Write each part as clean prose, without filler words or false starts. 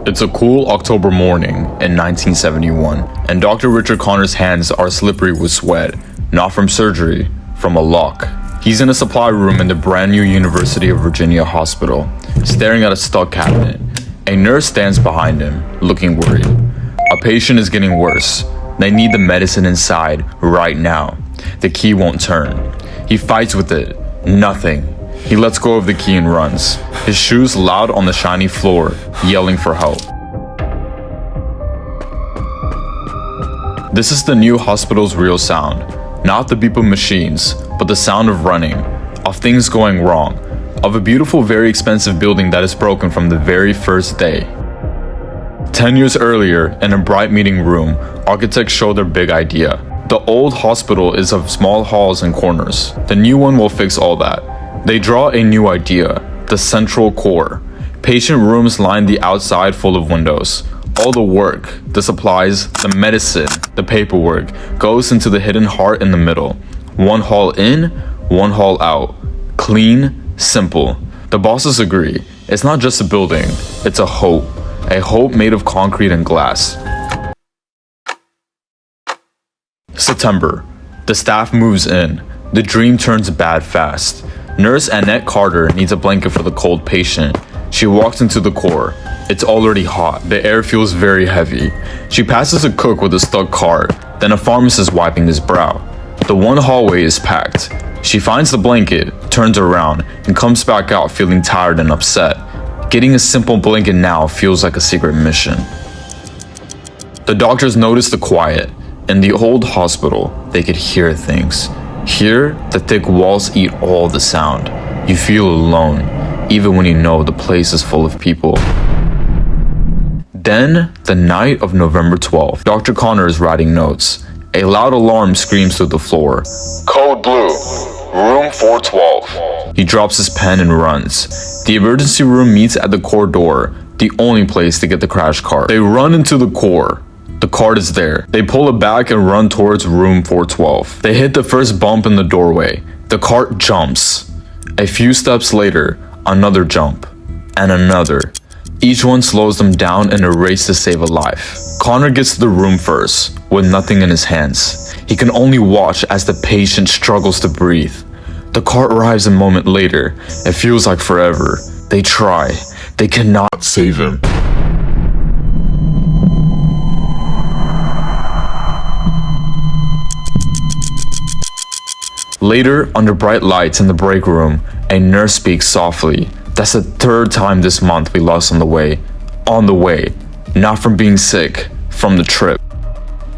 It's a cool October morning in 1971, and Dr. Richard Connor's hands are slippery with sweat, not from surgery, from a lock. He's in a supply room in the brand new University of Virginia hospital, staring at a stuck cabinet. A nurse stands behind him, looking worried. A patient is getting worse. They need the medicine inside right now. The key won't turn. He fights with it. Nothing. He lets go of the key and runs, his shoes loud on the shiny floor, yelling for help. This is the new hospital's real sound. Not the beep of machines, but the sound of running, of things going wrong, of a beautiful, very expensive building that is broken from the very first day. 10 years earlier, in a bright meeting room, architects show their big idea. The old hospital is of small halls and corners. The new one will fix all that. They draw a new idea, the central core. Patient rooms line the outside full of windows. All the work, the supplies, the medicine, the paperwork goes into the hidden heart in the middle. One hall in, one hall out. Clean, simple. The bosses agree. It's not just a building, it's a hope made of concrete and glass. September. The staff moves in. The dream turns bad fast. Nurse Annette Carter needs a blanket for the cold patient. She walks into the core. It's already hot. The air feels very heavy. She passes a cook with a stuck card, then a pharmacist wiping his brow. The one hallway is packed. She finds the blanket, turns around, and comes back out feeling tired and upset. Getting a simple blanket now feels like a secret mission. The doctors notice the quiet. In the old hospital, they could hear things. Here, the thick walls eat all the sound. You feel alone, even when you know the place is full of people. Then, the night of November 12th, Dr. Connor is writing notes. A loud alarm screams through the floor. Code blue, room 412. He drops his pen and runs. The emergency room meets at the core door, the only place to get the crash cart. They run into the core. The cart is there. They pull it back and run towards room 412. They hit the first bump in the doorway. The cart jumps. A few steps later, another jump. And another. Each one slows them down in a race to save a life. Connor gets to the room first, with nothing in his hands. He can only watch as the patient struggles to breathe. The cart arrives a moment later. It feels like forever. They try. They cannot save him. Later, under bright lights in the break room, a nurse speaks softly. That's the third time this month we lost on the way. On the way. Not from being sick, from the trip.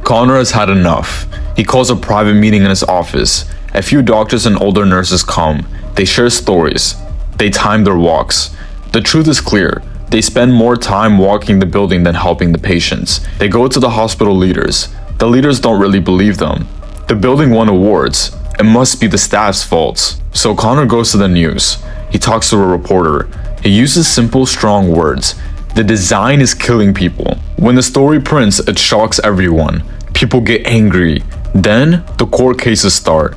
Connor has had enough. He calls a private meeting in his office. A few doctors and older nurses come. They share stories. They time their walks. The truth is clear. They spend more time walking the building than helping the patients. They go to the hospital leaders. The leaders don't really believe them. The building won awards. It must be the staff's fault. So Connor goes to the news. He talks to a reporter. He uses simple, strong words. The design is killing people. When the story prints, it shocks everyone. People get angry. Then, the court cases start.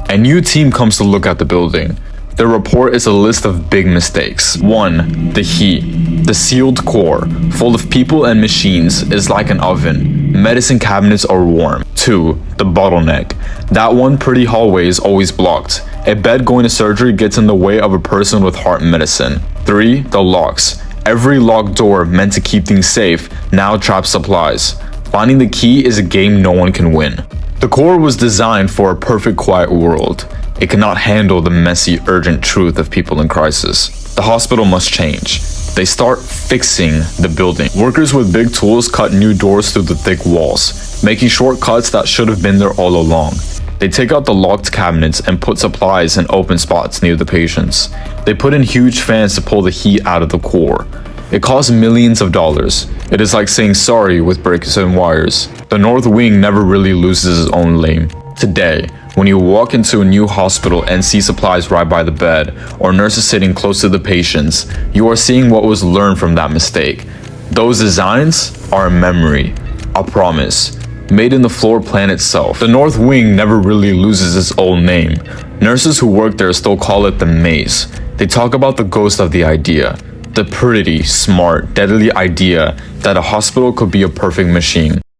A new team comes to look at the building. The report is a list of big mistakes. 1. The heat. The sealed core, full of people and machines, is like an oven. Medicine cabinets are warm. 2. The bottleneck. That one pretty hallway is always blocked. A bed going to surgery gets in the way of a person with heart medicine. 3. The locks. Every locked door meant to keep things safe now traps supplies. Finding the key is a game no one can win. The core was designed for a perfect quiet world. It cannot handle the messy, urgent truth of people in crisis. The hospital must change. They start fixing the building. Workers with big tools cut new doors through the thick walls, making shortcuts that should have been there all along. They take out the locked cabinets and put supplies in open spots near the patients. They put in huge fans to pull the heat out of the core. It costs millions of dollars. It is like saying sorry with breaks and wires. The North Wing never really loses its own lane. Today, when you walk into a new hospital and see supplies right by the bed, or nurses sitting close to the patients, you are seeing what was learned from that mistake. Those designs are a memory, a promise, made in the floor plan itself. The North Wing never really loses its old name. Nurses who work there still call it the maze. They talk about the ghost of the idea. The pretty, smart, deadly idea that a hospital could be a perfect machine.